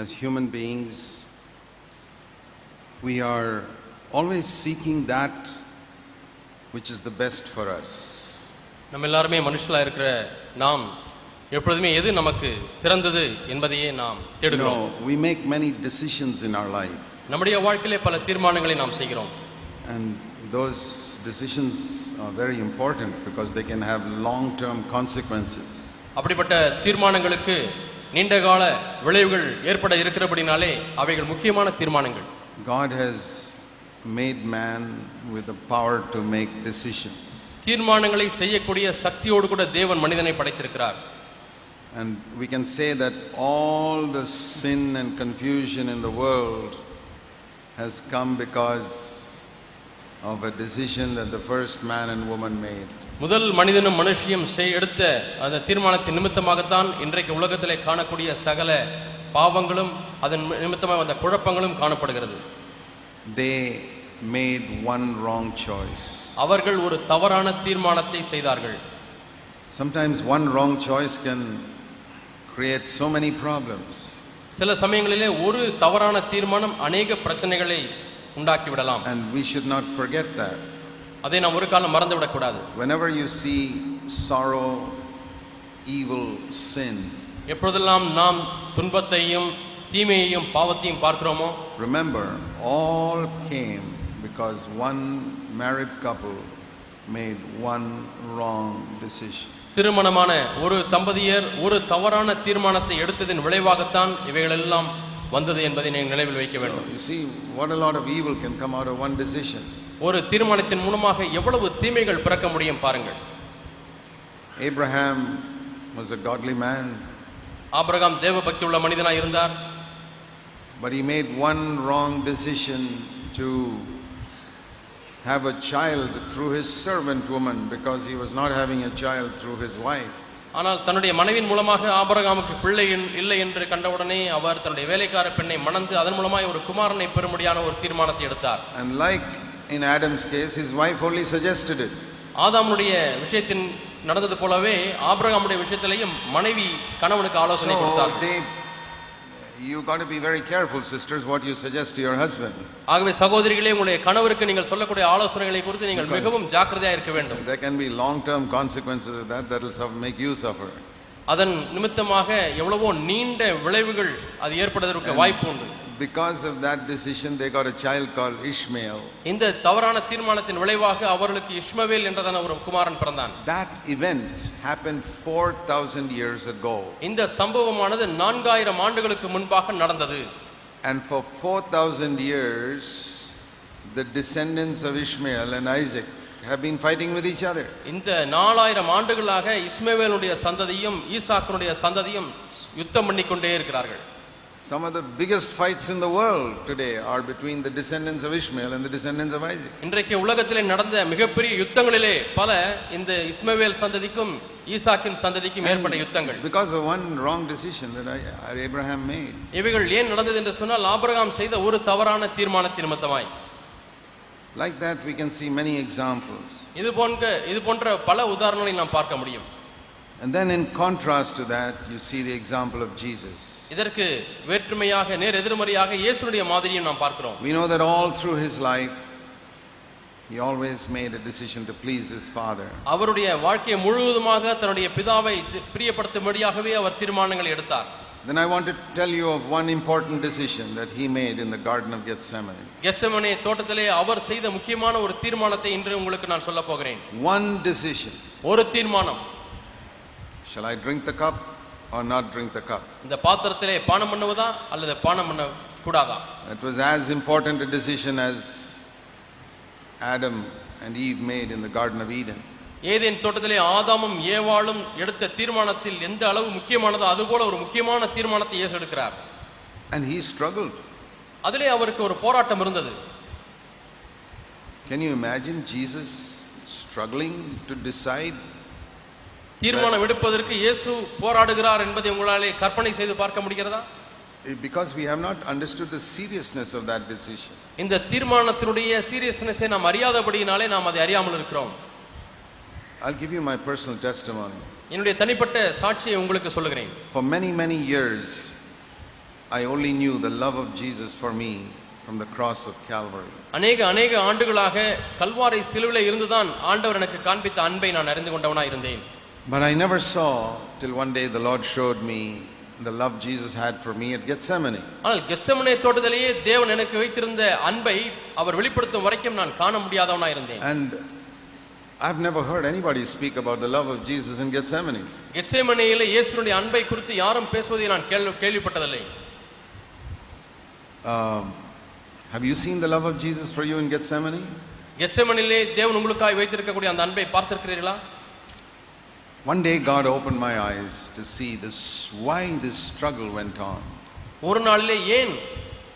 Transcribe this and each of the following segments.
as human beings, we are always seeking that which is the best for us. நம்ம எல்லாரும் மனுஷங்களா இருக்கிற நாம் எப்பொழுதுமே எது நமக்கு சிறந்தது என்பதையே நாம் தேடுகிறோம். We make many decisions in our life. நம்முடைய வாழ்க்கையிலே பல தீர்மானங்களை நாம் செய்கிறோம். And those decisions are very important because they can have long-term consequences. அப்படிப்பட்ட தீர்மானங்களுக்கு நீண்டகால விளைவுகள் ஏற்பட இருக்கிறபடினாலே அவைகள் முக்கியமான தீர்மானங்கள். God has made man with the power to make decisions. தீர்மானங்களை செய்யக்கூடிய சக்தியோடு கூட தேவன் மனிதனை படைத்திருக்கிறார். And we can say that all the sin and confusion in the world has come because of a decision that the first man and woman made. முதல் மனிதனும் மனுஷியும் எடுத்த அந்த தீர்மானத்தின் நிமித்தமாகத்தான் இன்றைக்கு உலகத்திலே காணக்கூடிய சகல பாவங்களும் அதன் நிமித்தமாக வந்த குழப்பங்களும் காணப்படுகிறது. They made one wrong choice. அவர்கள் ஒரு தவறான தீர்மானத்தை செய்தார்கள். Sometimes one wrong choice can create so many problems. சில சமயங்களிலே ஒரு தவறான தீர்மானம் அநேக பிரச்சனைகளை உண்டாக்கி விடலாம். And we should not forget that. அதை நாம் ஒரு காலம் மறந்து விடக் கூடாது. Whenever you see sorrow, evil, sin, எப்பொழுதெல்லாம் நாம் துன்பத்தையும் தீமையையும் பாவத்தையும் பார்க்கிறோமோ, remember all came because one married couple made one wrong decision. திருமணமான ஒரு தம்பதியர் ஒரு தவறான தீர்மானத்தை எடுத்ததின் விளைவாகத்தான் இவைகளெல்லாம் வந்தது என்பதை நீங்கள் நினைவில் வைக்க வேண்டும். You see what a lot of evil can come out of one decision. ஒரு தீர்மானத்தின் மூலமாக எவ்வளவு தீமைகள் பிறக்க முடியும் பாருங்கள். Abraham was a godly man. Abraham தேவபக்தி உள்ள மனிதனாய் இருந்தார். But he made one wrong decision to have a child through his servant woman because he was not having a child through his wife. ஆனால் தன்னுடைய மனைவியின் மூலமாக ஆபிரகாமுக்கு பிள்ளை இல்லை என்று கண்டவுடனே அவர் தன்னுடைய வேலைக்கார பெண்ணை மணந்து அதன் மூலமாக ஒரு குமாரனை பெறும்படியான ஒரு தீர்மானத்தை எடுத்தார். And like in Adam's case, his wife only suggested it. ஆதாமுடைய விஷயத்தின் நடந்தது போலவே ஆபிரகாமுடைய விஷயத்திலேயும் மனைவி கணவனுக்கு ஆலோசனை கொடுத்தார். You got to be very careful, sisters, what you suggest to your husband. ஆகவே சகோதரிகளே, உங்களுடைய கணவருக்கு நீங்கள் சொல்லக்கூடிய ஆலோசனைகளை குறித்து நீங்கள் மிகவும் ஜாக்கிரதையாக இருக்க வேண்டும். There can be long term consequences of that will make you suffer. அதன் நிமித்தமாக எவ்வளவோ நீண்ட விளைவுகள் அது ஏற்படுவதற்கு வாய்ப்பு உண்டு. Because of that decision they got a child called Ishmael. இந்த தவறான தீர்மானத்தின் விளைவாக அவர்களுக்கு இஸ்மவேல் என்றதான ஒரு குமாரன் பிறந்தான். That event happened 4000 years ago. இந்த சம்பவமானது 4000 ஆண்டுகளுக்கு முன்பாக நடந்தது. And for 4000 years the descendants of Ishmael and Isaac have been fighting with each other. இந்த 4000 ஆண்டுகளாக இஸ்மவேலுடைய சந்ததியும் ஈசாக்கினுடைய சந்ததியும் யுத்தம் பண்ணிக்கொண்டே இருக்கிறார்கள். Some of the biggest fights in the world today are between the descendants of Ishmael and the descendants of Isaac. இன்றைக்கு உலகத்திலே நடந்த மிகப்பெரிய யுத்தங்களிலே பல இந்த இஸ்மவேல் சந்ததிக்கும் ஈசாக்கின் சந்ததிக்கும் ஏற்பட்ட யுத்தங்கள். It's because of one wrong decision that Abraham made. இவைகள் ஏன் நடந்தது என்று சொன்னால் ஆபிரகாம் செய்த ஒரு தவறான தீர்மானத்தின் நிமித்தமாய். Like that we can see many examples. இது போன்ற பல உதாரணங்களை நாம் பார்க்க முடியும். And then in contrast to that you see the example of Jesus. இதற்கு வேற்றுமையாக நேர் எதிர்மறையாக இயேசுவுடைய மாதிரியை நாம் பார்க்கிறோம். We know that all through his life he always made a decision to please his father. அவருடைய வாழ்க்கை முழுவதுமாக தன்னுடைய பிதாவை பிரியப்படுத்தும்படியாகவே அவர் தீர்மானங்களை எடுத்தார். Then I want to tell you of one important decision that he made in the garden of Gethsemane. Gethsemane தோட்டத்திலே அவர் செய்த முக்கியமான ஒரு தீர்மானத்தை இன்று உங்களுக்கு நான் சொல்ல போகிறேன். One decision. ஒரு தீர்மானம். Shall I drink the cup or not drink the cup? இந்த பாத்திரத்திலே பானம் பண்ணுவதா அல்லது பானம் பண்ண கூடாதா? That was as important a decision as Adam and Eve made in the garden of Eden. Eden தோட்டத்திலே ஆதாமும் ஏவாளும் எடுத்த தீர்மானத்தில் எந்த அளவு முக்கியமானதோ அதுபோல ஒரு முக்கியமான தீர்மானத்தை இயேசு எடுக்கிறார். And he struggled. அதிலே அவருக்கு ஒரு போராட்டம் இருந்தது. Can you imagine Jesus struggling to decide? தீர்மானம் எடுப்பதற்கு இயேசு போராடுகிறார் என்பதை உங்களாலே கற்பனை செய்து பார்க்க முடிகிறதா? Because we have not understood the seriousness of that decision. இந்த தீர்மானத்தினுடைய சீரியஸ்னஸை நாம் அறியாதபடியினாலே நாம் அதை அறியாமல் இருக்கிறோம். I'll give you my personal testimony. என்னுடைய தனிப்பட்ட சாட்சியை உங்களுக்கு சொல்லுகிறேன். For many years I only knew the love of Jesus for me from the cross of Calvary. அநேக ஆண்டுகளாக கல்வாரி சிலுவையிலே இருந்துதான் ஆண்டவர் எனக்கு காண்பித்த அன்பை நான் அறிந்து கொண்டவனாய் இருந்தேன். But I never saw till one day the Lord showed me the love Jesus had for me at Gethsemane. ஆனால் கெத்செமனே தோட்டத்திலேயே தேவன் எனக்கு வைத்திருந்த அன்பை அவர் வெளிப்படுத்தும் வரைக்கும் நான் காண முடியாதவனாய் இருந்தேன். And I've never heard anybody speak about the love of Jesus in Gethsemane. கெத்செமனேயிலே இயேசுவினுடைய அன்பை குறித்து யாரும் பேசுவதை நான் கேள்விப்பட்டதில்லை. Have you seen the love of Jesus for you in Gethsemane? கெத்செமனேயிலே தேவன் உங்களுக்காய் வைத்திருக்கக்கூடிய அந்த அன்பை பார்த்திருக்கிறீர்களா? One day God opened my eyes to see this, why this struggle went on. ஒரு நாளிலே ஏன்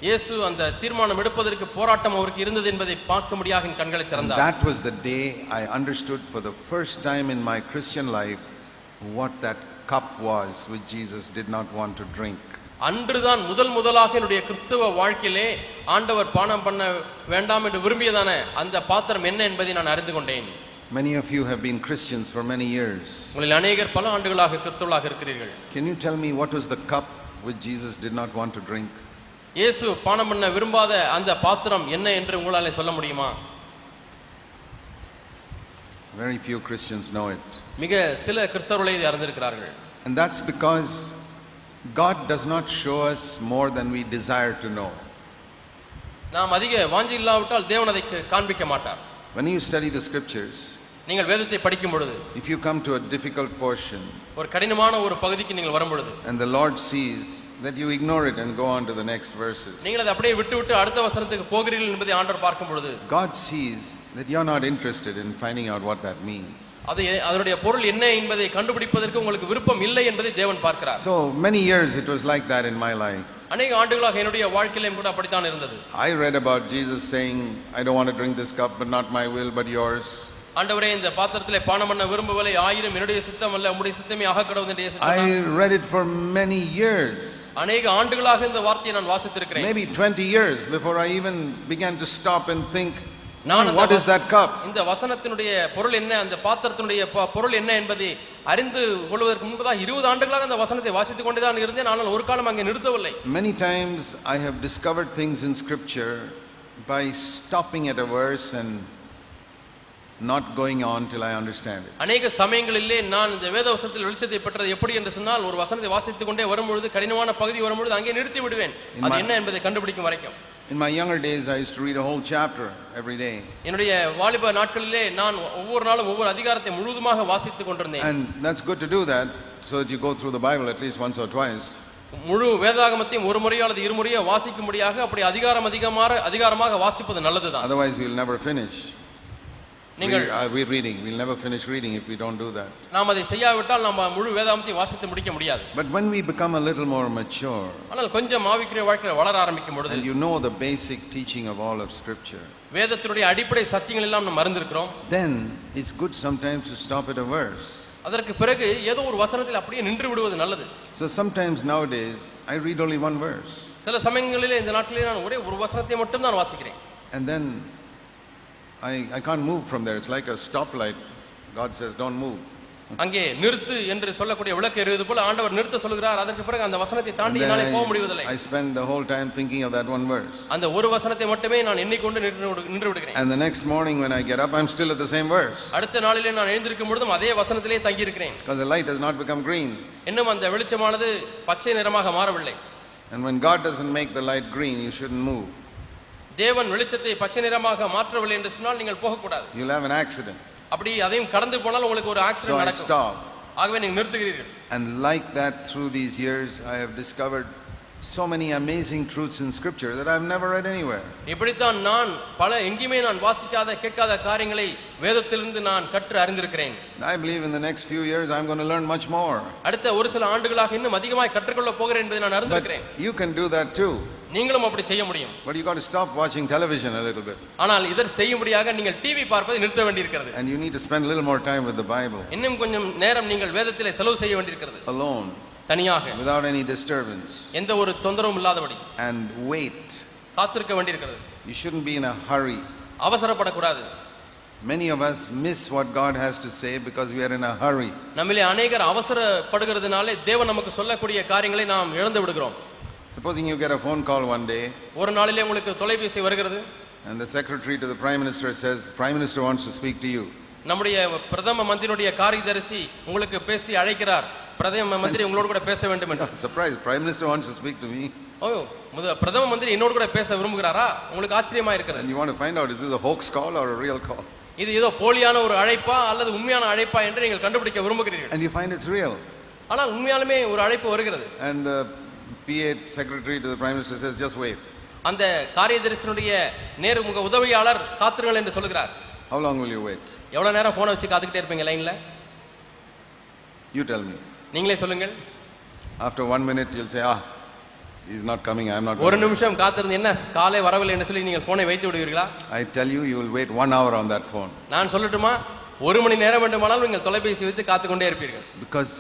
இயேசு அந்த தீர்மானம் எடுப்பதற்கு போராட்டம் அவருக்கு இருந்தது என்பதை பார்க்கும்படியாக என் கண்களை திறந்தார். That was the day I understood for the first time in my Christian life what that cup was which Jesus did not want to drink. அன்றுதான் முதலாக என்னுடைய கிறிஸ்தவ வாழ்க்கையிலே ஆண்டவர் பானம் பண்ண வேண்டாம் என்று விரும்பியதான அந்த பாத்திரம் என்ன என்பதை நான் அறிந்து கொண்டேன். Many of you have been Christians for many years. உங்களில் அநேகர் பல ஆண்டுகளாக கிறிஸ்தவர்களாக இருக்கிறீர்கள். Can you tell me what was the cup which Jesus did not want to drink? இயேசு பானம் பண்ண விரும்பாத அந்த பாத்திரம் என்ன என்று உங்களால சொல்ல முடியுமா? Very few Christians know it. மிக சில கிறிஸ்தவர்களே இதை அறிந்திருக்கிறார்கள். And that's because God does not show us more than we desire to know. நாம் அதிக வாஞ்சை இல்லாவிட்டால் தேவன் அதை காண்பிக்க மாட்டார். When you study the scriptures, நீங்கள் வேதத்தை படிக்கும் பொழுது, if you come to a difficult portion, ஒரு கடினமான ஒரு பகுதிக்கு நீங்கள் வரும் பொழுது, and the Lord sees that you ignore it and go on to the next verses, நீங்கள் அதை அப்படியே விட்டு அடுத்த வசனத்துக்கு போகிறீர்கள் என்பதை ஆண்டவர் பார்க்கும் பொழுது, God sees that you are not interested in finding out what that means. அதனுடைய பொருள் என்ன என்பதை கண்டுபிடிப்பதற்கு உங்களுக்கு விருப்பம் இல்லை என்பதை தேவன் பார்க்கிறார். So many years it was like that in my life. அநேக ஆண்டுகளாக என்னுடைய வாழ்க்கையிலும் கூட அப்படித்தான் இருந்தது. I read about Jesus saying, I don't want to drink this cup, but not my will but yours. ஆண்டவரே, இந்த பாத்திரத்திலே பானம் பண்ண விரும்பவில்லை, ஆயினும் என்னுடைய சித்தம் அல்ல உம்முடைய சித்தமே ஆக கடவுள் என்று இயேசு சொன்னார். I read it for many years. அநேக ஆண்டுகளாக இந்த வார்த்தையை நான் வாசித்திருக்கிறேன். Maybe 20 years before I even began to stop and think, what is that cup? இந்த வசனத்தினுடைய பொருள் என்ன, அந்த பாத்திரத்தினுடைய பொருள் என்ன என்பதை அறிந்து கொள்வதற்கு முன்பதாக 20 ஆண்டுகளாக அந்த வசனத்தை வாசித்துக் கொண்டே தான் இருந்தேன். ஆனால் ஒரு காலம் அங்கே நிறுத்தவில்லை. Many times I have discovered things in scripture by stopping at a verse and not going on till I understand it. அநேக சமயங்களிலே நான் இந்த வேத வசனத்தில் வெளிச்சத்தை பெற்றது எப்படி என்று சொன்னால், ஒரு வசனத்தை வாசித்துக் கொண்டே வரும்பொழுது கடினமான பகுதி வரும்பொழுது அங்கே நிறுத்தி விடுவேன், அது என்ன என்பதை கண்டுபிடிக்கும் வரைக்கும். In my younger days I used to read a whole chapter every day. என்னுடைய வாலிப நாட்களிலே நான் ஒவ்வொரு நாளும் ஒவ்வொரு அதிகாரத்தை முழுவதுமாக வாசித்துக் கொண்டிருந்தேன். And that's good to do that, so that you go through the Bible at least once or twice. முழு வேதாகமத்தையும் ஒரு முறையோ அல்லது இருமுறையோ வாசிக்கும்படியாக அப்படி அதிகாரமாக வாசிப்பது நல்லதுதான். Otherwise we will never finish. We're reading. We'll never finish reading if we don't do that. நாம் அதை செய்யாவிட்டால் நாம் முழு வேதாகமத்தை வாசித்து முடிக்க முடியாது. But when we become a little more mature, ஆனால் கொஞ்சம் ஆவிக்குரிய வாழ்க்கையில வளர ஆரம்பிக்கும் பொழுது, and you know the basic teaching of all of scripture, வேதத்தினுடைய அடிப்படை சத்தியங்கள் எல்லாம் நாம் அறிந்திருக்கிறோம், then it's good sometimes to stop at a verse. அதற்கு பிறகு ஏதோ ஒரு வசனத்தில் அப்படியே நின்று விடுவது நல்லது. So sometimes nowadays I read only one verse. சில சமயங்களிலே இந்த நாட்களிலே நான் ஒரே ஒரு வசனத்தை மட்டும் தான் வாசிக்கிறேன். And then I can't move from there. It's like a stoplight. God says don't move. அங்கே நிறுத்து என்று சொல்லக்கூடிய விளக்கு எரிவது போல ஆண்டவர் நிறுத்த சொல்கிறார். அதற்கு பிறகு அந்த வசனத்தை தாண்டி என்னாலே போக முடிவதில்லை. I spend the whole time thinking of that one verse. அந்த ஒரு வசனத்தை மட்டுமே நான் எண்ணிக்கொண்டு நின்று விடுகிறேன். And the next morning when I get up I'm still at the same verse. அடுத்த நாளிலே நான் எழுந்திருக்கும் பொழுதும் அதே வசனத்திலே தங்கி இருக்கிறேன். Because the light has not become green. இன்னும் அந்த வெளிச்சமானது பச்சை நிறமாக மாறவில்லை. And when God doesn't make the light green, you shouldn't move. தேவன் வெளிச்சத்தை பச்சை நிறமாக மாற்றவில்லை என்று சொன்னால் நீங்கள் போக கூடாது. You'll have an accident. அப்படி அதையும் கடந்து போனால் உங்களுக்கு ஒரு ஆக்சிடென்ட் நடக்கும். So I stop. ஆகவே நீங்கள் நிறுத்துகிறீர்கள். And like that through these years I have discovered so many amazing truths in scripture that I've never read anywhere. இப்படித்தான் நான் பல எங்கேயுமே நான் வாசிக்காத கேட்காத காரியங்களை வேதத்திலிருந்து நான் கற்று அறிந்திருக்கிறேன். I believe in the next few years I'm going to learn much more. அடுத்த ஒரு சில ஆண்டுகளாக இன்னும் அதிகமாக கற்றுக்கொள்ள போகிறேன் என்பதை நான் அறிந்திருக்கிறேன். You can do that too. நீங்களும் அப்படி செய்ய முடியும். But you got to stop watching television a little bit. ஆனால் இதற்கு செய்யும்படியாக நீங்கள் டிவி பார்ப்பதை நிறுத்த வேண்டியிருக்கிறது. And you need to spend a little more time with the Bible. இன்னும் கொஞ்சம் நேரம் நீங்கள் வேதத்திலே செலவு செய்ய வேண்டியிருக்கிறது. Alone. தனியாக. Without any disturbance. எந்த ஒரு தொந்தரவும் இல்லாதபடி. And wait. காத்திருக்க வேண்டியிருக்கிறது. You shouldn't be in a hurry. அவசரப்படக்கூடாது. Many of us miss what God has to say because we are in a hurry. நம்மிலே அநேகர் அவசரப்படுகிறதுனாலே தேவன் நமக்கு சொல்லக்கூடிய காரியங்களை நாம் இழந்து விடுகிறோம். Supposing you get a phone call one day ஒரு நாளிலே உங்களுக்கு தொலைபேசி வருகிறது, and the secretary to the prime minister says, Prime Minister wants to speak to you. நம்முடைய பிரதம மந்திரியுடைய காரியதரிசி உங்களுக்கு பேசி அழைக்கிறார், பிரதம மந்திரி உங்களோடு கூட பேச வேண்டும் என்று. Surprise, Prime Minister wants to speak to me. பிரதம மந்திரி என்னோடு கூட பேச விரும்புகிறாரா? உங்களுக்கு ஆச்சரியமா இருக்கிறது. And you want to find out, is this a hoax call or a real call? இது ஏதோ போலியான ஒரு அழைப்பா அல்லது உண்மையான அழைப்பா என்று நீங்கள் கண்டுபிடிக்க விரும்புகிறீர்கள். And you find it's real. ஆனால் உண்மையாலுமே ஒரு அழைப்பு வருகிறது. And the PA secretary to the prime minister says, just wait. அந்த காரியதரிசியுடைய நேர்முக உதவியாளர் காத்திருங்கள் என்று சொல்கிறார். How long will you wait? எவ்வளவு நேரம் போனை வச்சு காத்துக்கிட்டே இருப்பீங்க லைன்ல? You tell me. நீங்களே சொல்லுங்கள். After 1 minute you'll say, he's not coming, I am not. ஒரு நிமிஷம் காத்திருந்து என்ன காலை வரவில்லை என்று சொல்லி நீங்கள் போனை வைத்து விடுவீர்களா? I tell you, you will wait 1 hour on that phone. நான் சொல்லட்டுமா, ஒரு மணி நேரம் வேண்டுமானாலும் நீங்கள் தொலைபேசி வைத்து காத்துக்கொண்டே இருப்பீர்கள். Because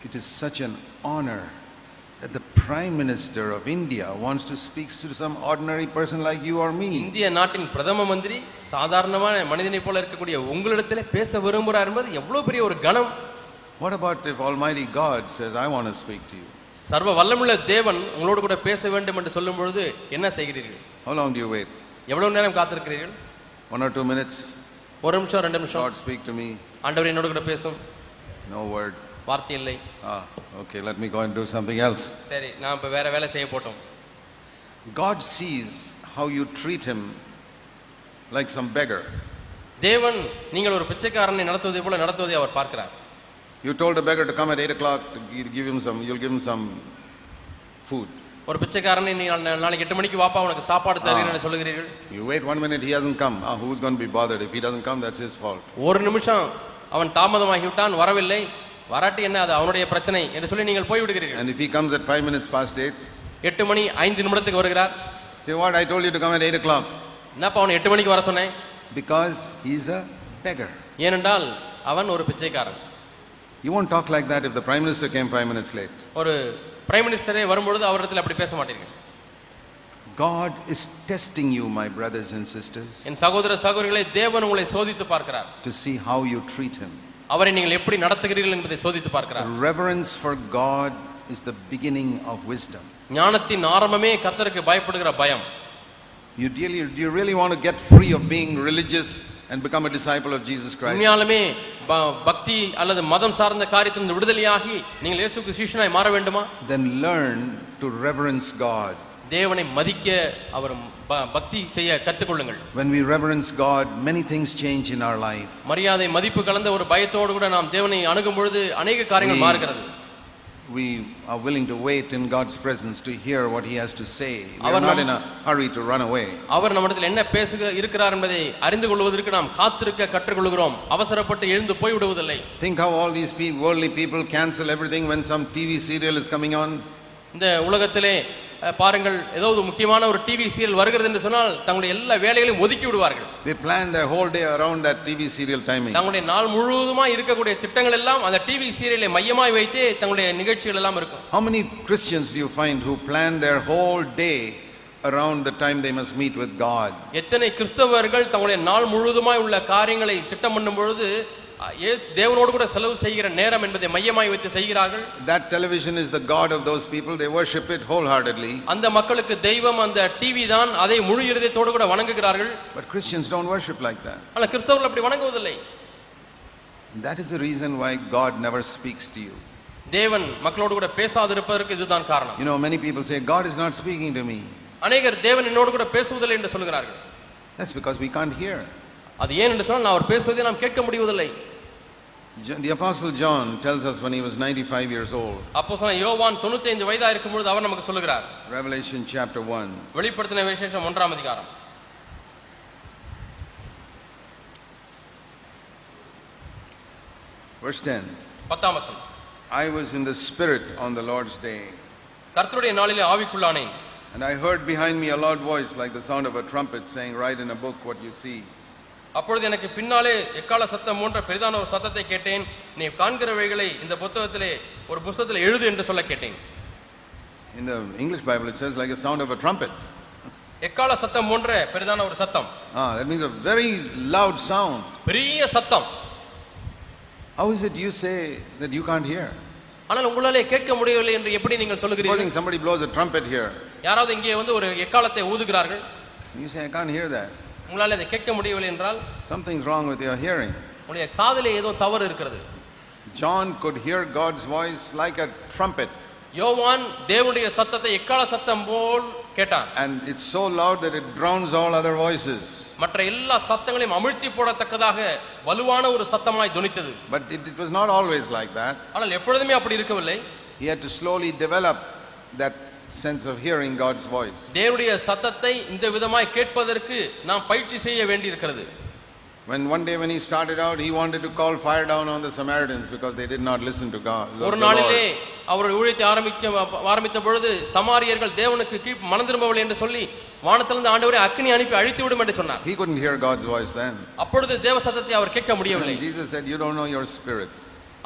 it is such an honor that the Prime Minister of India wants to speak to some ordinary person like you or me. இந்திய நாட்டின் பிரதம மந்திரி சாதாரணமான மனிதனை போல இருக்கக்கூடிய உங்களிடத்திலே பேச விரும்புகிறார் என்பது எவ்வளவு பெரிய ஒரு கணம். What about if Almighty God says, I want to speak to you? சர்வ வல்லமுள்ள தேவன் உங்களோடு கூட பேச வேண்டும் என்று சொல்லும் பொழுது என்ன செய்கிறீர்கள்? How long do you wait? எவ்வளவு நேரம் காத்திருக்கிறீர்கள்? 1 or 2 minutes? ஒரு நிமிஷம் 2 நிமிஷம். Lord, speak to me. ஆண்டவர் என்னோடு கூட பேசும். No word. வார்த்தை இல்லை. Okay, let me go and do something else. சரி, நான் இப்ப வேற வேலை செய்ய போட்டோம். God sees how you treat him like some beggar. தேவன் நீங்கள் ஒரு பிச்சைக்காரனை நடத்துவதை போல நடத்துவதை அவர் பார்க்கிறார். You told a beggar to come at 8 o'clock to give him some, you'll give him some food. ஒரு பிச்சைக்காரனை நீ நாளைக்கு 8 மணிக்கு வாப்பா உனக்கு சாப்பாடு தருகிறேன்னு சொல்லுகிறீர்கள். You wait 1 minute, he hasn't come. Who's going to be bothered? If he doesn't come, that's his fault. ஒரு நிமிஷம் அவன் தாமதமாகி விட்டான், வரவில்லை, வராட்டி என்ன, அது அவனுடைய பிரச்சனை என்று சொல்லி நீங்கள் போய் விடுகிறீர்கள். And if he comes at 5 minutes past 8, 8 மணி 5 நிமிடத்துக்கு வருகிறார். say, what, I told you to come at 8 o'clock. என்னப்பா அவனை 8 மணிக்கு வர சொன்னேன்? Because he's a beggar. ஏனென்றால் அவன் ஒரு பிச்சைக்காரன். You won't talk like that if the Prime Minister came 5 minutes late. ஒரு பிரைம் மினிஸ்டரே வரும்பொழுது அவரிடத்தில் அப்படி பேச மாட்டீர்கள். God is testing you, my brothers and sisters. என் சகோதர சகோதரிகளே, தேவன் உங்களை சோதித்து பார்க்கிறார். To see how you treat him. அவரை நீங்கள் எப்படி நடத்துகிறீர்கள் என்பதை சோதித்து பார்க்கிறார். Reverence for God is the beginning of wisdom. ஞானத்தின் ஆரம்பமே கர்த்தருக்கு பயப்படுகிற பயம். Do you really want to get free of being religious and become a disciple of Jesus Christ? உண்மையாலுமே பக்தி அல்லது மதம் சார்ந்த காரியத்திலிருந்து விடுதலையாகி நீங்கள் இயேசுவுக்கு சீஷனாய் மாற வேண்டுமா? Then learn to reverence God. தேவனை மதிக்க அவர் பக்தி செய்ய கற்றுக்கொள்ளுங்கள். When we reverence God, many things change in our life. மரியாதை மதிப்பு கலந்த ஒரு பயத்தோடு கூட நாம் தேவனை அணுகும் பொழுது அநேக காரியங்கள் மாறுகிறது. We are willing to wait in God's presence to hear what he has to say. We are not in a hurry to run away. அவர் நம்மிடத்தில் என்ன பேசுக இருக்கிறார் என்பதை அறிந்து கொள்வதற்கு நாம் காத்திருக்க கற்றுக்கொள்கிறோம். அவசரப்பட்டு எழுந்து போய் விடுவதில்லை. Think how all these worldly people cancel everything when some TV serial is coming on. இந்த உலகத்திலே பாருங்கள், ஏதோ ஒரு முக்கியமான ஒரு டிவி சீரியல் வருகிறது என்று சொன்னால் தங்களுடைய எல்லா வேலைகளையும் ஒதுக்கி விடுவார்கள். They plan their whole day around that TV serial timing. தங்களுடைய நாள் முழுவதுமாய் இருக்கக்கூடிய திட்டங்கள் எல்லாம் அந்த டிவி சீரியலை மையமாய் வைத்தே தங்களுடைய நிகழ்ச்சிகள் எல்லாம் இருக்கும். How many Christians do you find who plan their whole day around the time they must meet with God? எத்தனை கிறிஸ்தவர்கள் தங்களுடைய நாள் முழுவதுமாய் உள்ள காரியங்களை திட்டம் பண்ணும் பொழுது தேவனோடு கூட செலவு செய்கிற நேரம் என்பதை மையமாய் வைத்து செய்கிறார்கள். That television is the god of those people. They worship it wholeheartedly. அந்த மக்களுக்கு தெய்வம் அந்த டிவி தான், அதை முழு இருதயத்தோடு கூட வணங்குகிறார்கள். But Christians don't worship like that. ஆனால் கிறிஸ்தவர்கள் அப்படி வணங்குவதில்லை. That is the reason why God never speaks to you. தேவன் மக்களோடு கூட பேசாதிருப்பதற்கு இதுதான் காரணம். You know, many people say God is not speaking to me. அநேகர் தேவன் என்னோடு கூட பேசுவதில்லை என்று சொல்கிறார்கள். That's because we can't hear. அது ஏன் என்று சொன்னால் அவர் பேசுவதை நாம் கேட்க முடிவதில்லை. The apostle John tells us when he was 95 years old. அப்போஸ்தலன் யோவான் 95 வயதாக இருக்கும் பொழுது அவர் நமக்கு சொல்கிறார். Revelation chapter 1. வெளிப்படுத்தின விசேஷம் 1ஆம் அதிகாரம். Verse 10. 10ஆம் வசனம். I was in the spirit on the Lord's day. கர்த்தருடைய நாளிலே ஆவிக்குள்ளானேன். And I heard behind me a loud voice like the sound of a trumpet saying, write in a book what you see. அப்பொழுது எனக்கு பின்னாலே எக்கால சத்தம் போன்ற பெரிதான ஒரு சத்தத்தை கேட்டேன். நீ காண்கிறவைகளை இந்த புத்தகத்திலே ஒரு புத்தகத்தில் எழுது என்று சொல்ல கேட்டேன். In the English Bible it says like a sound of a trumpet. எக்கால சத்தம் போன்ற பெரிதான ஒரு சத்தம். That means a very loud sound. பெரிய சத்தம். How is it you say that you can't hear? ஆனால் உங்களாலே கேட்க முடியவில்லை என்று எப்படி நீங்கள் சொல்லுகிறீர்கள்? Supposing somebody blows a trumpet here. யாராவது இங்கே வந்து ஒரு எக்காளத்தை ஊதுகிறார்கள். You say, I can't hear that. உங்களால அதை கேட்க முடியவில்லை என்றால் Something's wrong with your hearing. உங்களுடைய காதிலே ஏதோ தவறு இருக்கிறது. John could hear God's voice like a trumpet. யோவான் தேவனுடைய சத்தத்தை எக்காள சத்தம் போல் கேட்டான். And it's so loud that it drowns all other voices. மற்ற எல்லா சத்தங்களையும் அமிழ்த்தி போடத்தக்கதாக வலுவான ஒரு சத்தமாய் தொனித்தது. But it was not always like that. ஆனால் எப்பொழுதுமே அப்படி இருக்கவில்லை. He had to slowly develop that sense of hearing God's voice. தேவனுடைய சத்தத்தை இந்த விதமாய் கேட்பதற்கு நாம் பயிற்சி செய்ய வேண்டியிருக்கிறது. When one day when he started out, he wanted to call fire down on the Samaritans because they did not listen to God. ஒரு நாளிலே அவர் ஊழியத்தை ஆரம்பித்த பொழுது சமாரியர்கள் தேவனுக்கு கீழ் மனம் திரும்பவில்லை என்று சொல்லி வானத்திலிருந்து ஆண்டவரை அக்கினி அனுப்பி அழித்து விடும் என்று சொன்னார். He couldn't hear God's voice then. அப்பொழுது தேவ சத்தத்தை அவர் கேட்க முடியவில்லை. Jesus said, you don't know your spirit.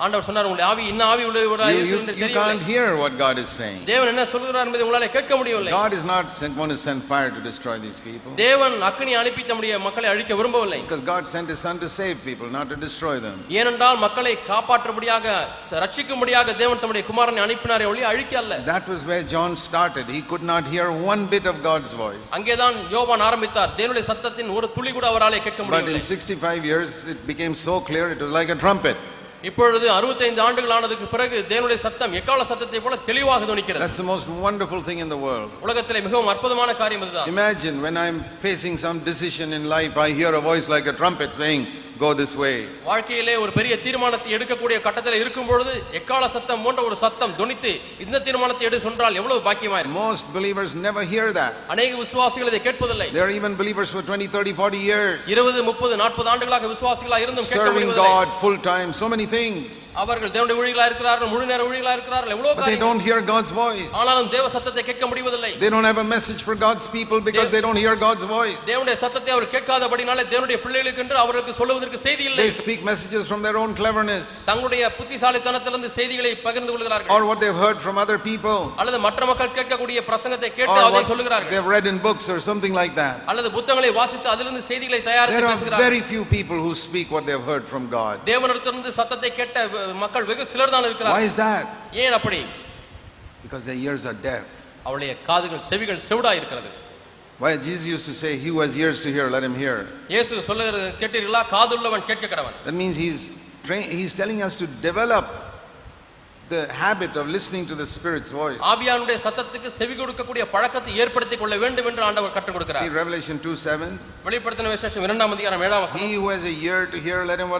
ஆண்டவர் சொன்னார், உங்களுடைய ஆவி இன்ன ஆவி உள்ளவராய் இருக்கிறது You can't hear what God is saying. தேவன் என்ன சொல்கிறார் என்பதை உங்களால கேட்க முடியவில்லை. God is not going to send fire to destroy these people. தேவன் அக்கினி அனுப்பி தம்முடைய மக்களை அழிக்க விரும்பவில்லை. Because God sent his son to save people, not to destroy them. ஏனென்றால் மக்களை காப்பாற்றும்படியாக ரட்சிக்கும்படியாக தேவன் தம்முடைய குமாரனை அனுப்பினாரே ஒழிய அழிக்க அல்ல. That was where John started. He could not hear one bit of God's voice. அங்கேதான் யோவான் ஆரம்பித்தார். தேவனுடைய சத்தத்தின் ஒரு துளி கூட அவராலே கேட்க முடியவில்லை. But in 65 years it became so clear, it was like a trumpet. இப்பொழுது 65 ஆண்டுகள் ஆனதுக்கு பிறகு தேவனுடைய சத்தம் எக்காள சத்தத்தை போல தெளிவாக தொனிக்கிறது. That's the most wonderful thing in the world. உலகத்திலே மிகவும் அற்புதமான காரியம் இதுதான். Imagine when I'm facing some decision in life, I hear a voice like a trumpet saying, go this way. வாழ்க்கையிலே ஒரு பெரிய தீர்மானத்தை எடுக்கக்கூடிய கட்டத்தில் இருக்கும் பொழுது எக்காள சத்தம் போன்ற ஒரு சத்தம் தொனித்து இந்த தீர்மானத்தை எடு சொன்னால் எவ்வளவு பாக்கியமா இருக்கும். Most believers never hear that. அநேக விசுவாசிகள் இதை கேட்பதில்லை. There are even believers for 20, 30, 40 years. 20, 30, 40 ஆண்டுகளாக விசுவாசிகளாக இருந்தும் கேட்க serving முடியவில்லை. God full time, so many things. அவர்கள் தேவனுடைய ஊழியர்களாக இருக்கிறார்கள், முழு நேர ஊழியர்களாக இருக்கிறார்கள், எவ்வளவு But they don't hear God's voice. ஆனாலும் தேவ சத்தத்தை கேட்க முடிவதில்லை. They don't have a message for God's people because they don't hear God's voice. தேவனுடைய சத்தத்தை அவர் கேட்காதபடினாலே தேவனுடைய பிள்ளைகளுக்கு என்று அவர்களுக்கு சொல்வதற்கு செய்தி இல்லை. They speak messages from their own cleverness. தங்களுடைய புத்திசாலித்தனத்திலிருந்து செய்திகளை பகிர்ந்து கொள்கிறார்கள். Or what they've heard from other people. அல்லது மற்ற மக்கள் கேட்கக்கூடிய பிரசங்கத்தை கேட்டு அதை சொல்கிறார்கள். They've read in books or something like that. அல்லது புத்தகங்களை வாசித்து அதிலிருந்து செய்திகளை தயாரித்து பேசுகிறார்கள். There are very few people who speak what they've heard from God. தேவனிடத்திலிருந்து சத்தத்தை கேட்ட மக்கள் வெகு சிலர் தான் இருக்கிறார்கள். Why is that? ஏன் அப்படி? Because their ears are deaf. அவளுடைய காதுகள் செவிகள் செவிடாய் இருக்கிறது. Why Jesus used to say, he who has ears to hear, let him hear. இயேசு சொல்லுகிறது கேட்டீர்களா, காதுள்ளவன் கேட்க கடவன். That means he's telling us to develop the habit of listening to the Spirit's voice. ஆவியானுடைய சத்தத்துக்கு செவி கொடுக்கக்கூடிய பழக்கத்தை ஏற்படுத்திக் கொள்ள வேண்டும் என்று ஆண்டவர் கற்றுக் கொடுக்கிறார். See Revelation 2:7. வெளிப்படுத்தின விசேஷம் 2ஆம் அதிகாரம் 7ஆம் வசனம். He who has a ear to hear, let him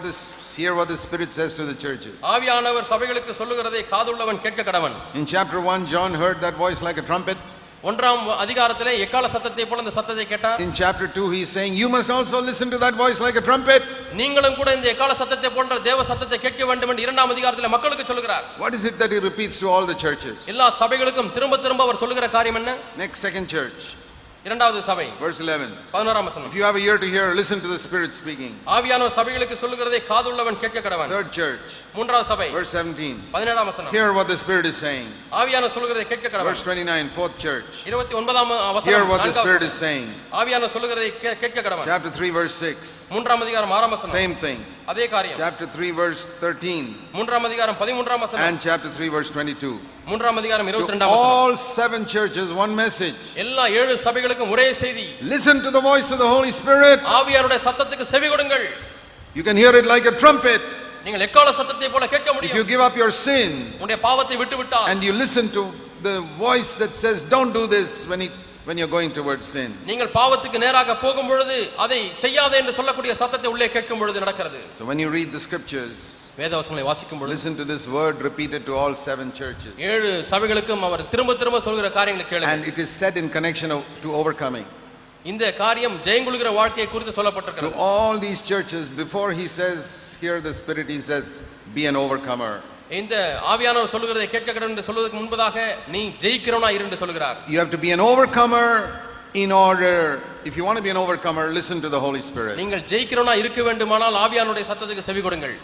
hear what the Spirit says to the churches. ஆவியானவர் சபைகளுக்கு சொல்லுகிறதை காதுள்ளவன் கேட்க கடவன். In chapter 1, John heard that voice like a trumpet. 1ஆம் அதிகாரத்திலே எக்காள சத்தத்தை போல அந்த சத்தத்தை கேட்டார். In chapter 2 he is saying, you must also listen to that voice like a trumpet. நீங்களும் கூட இந்த எக்காள சத்தத்தை போன்ற தேவ சத்தத்தை கேட்க வேண்டும் என்று 2ஆம் அதிகாரத்திலே மக்களுக்கு சொல்கிறார். What is it that he repeats to all the churches? எல்லா சபைகளுக்கும் திரும்ப திரும்ப அவர் சொல்லுகிற காரியம் என்ன? Next, second church. இரண்டாவது சபை. Verse 11. 11ஆம் வசனம். If you have a ear to hear, listen to the Spirit speaking. ஆவியானவர் சபைகளுக்கு சொல்லுகிறதை காதுள்ளவன் கேட்க கடவன். Third church. மூன்றாவது சபை. Verse 17. 17ஆம் வசனம். Hear what the Spirit is saying. ஆவியானவர் சொல்லுகிறதை கேட்க கடவன். Verse 29. Fourth church. 29ஆம் வசனம். Hear what the Spirit is saying. ஆவியானவர் சொல்லுகிறதை கேட்க கடவன். Chapter 3 verse 6. மூன்றாம் அதிகாரம் 6ஆம் வசனம். Same thing. அதே காரியம். Chapter 3 verse 13. மூன்றாம் அதிகாரம் 13ஆம் வசனம். And chapter 3 verse 22. மூன்றாம் அதிகாரம் 22ஆம் வசனம். All 7 churches one message. எல்லா 7 சபைகளுக்கும் ஒரே செய்தி. Listen to the voice of the Holy Spirit. ஆவியானுடைய சத்தத்துக்கு செவி கொடுங்கள். You can hear it like a trumpet. நீங்கள் எக்காள சத்தத்தை போல கேட்க முடியும். If you give up your sin உங்களுடைய பாவத்தை விட்டுவிட்டால் and you listen to the voice that says don't do this when you're going towards sin. நீங்கள் பாவத்துக்கு நேராக போகும் பொழுது அதை செய்யாதே என்று சொல்லக்கூடிய சத்தத்தை உள்ளே கேட்கும் பொழுது நடக்கிறது. So when you read the scriptures, வேதவசனங்களை வாசிக்கும் பொழுது listen to this word repeated to all 7 churches. 7 சபைகளுக்கும் அவர் திரும்ப திரும்ப சொல்கிற காரியங்களை கேளுங்கள். And it is said in connection to overcoming. இந்த காரியம் ஜெயங்கொள்கிற வாழ்க்கையை குறித்து சொல்லப்பட்டிருக்கிறது. To all these churches, before he says hear the Spirit, he says be an overcomer. இந்த ஆவியானவர் சொல்லுகிறதை கேட்க கடவன் என்று சொல்வதற்கு முன்பதாக நீ ஜெயிக்கிறவனா இரு என்று சொல்கிறார். You have to be an overcomer in order, if you want to be an overcomer, listen to the Holy Spirit. நீங்கள் ஜெயிக்கிறவனா இருக்க வேண்டுமானால் ஆவியானவருடைய சத்தத்துக்கு செவி கொடுங்கள்.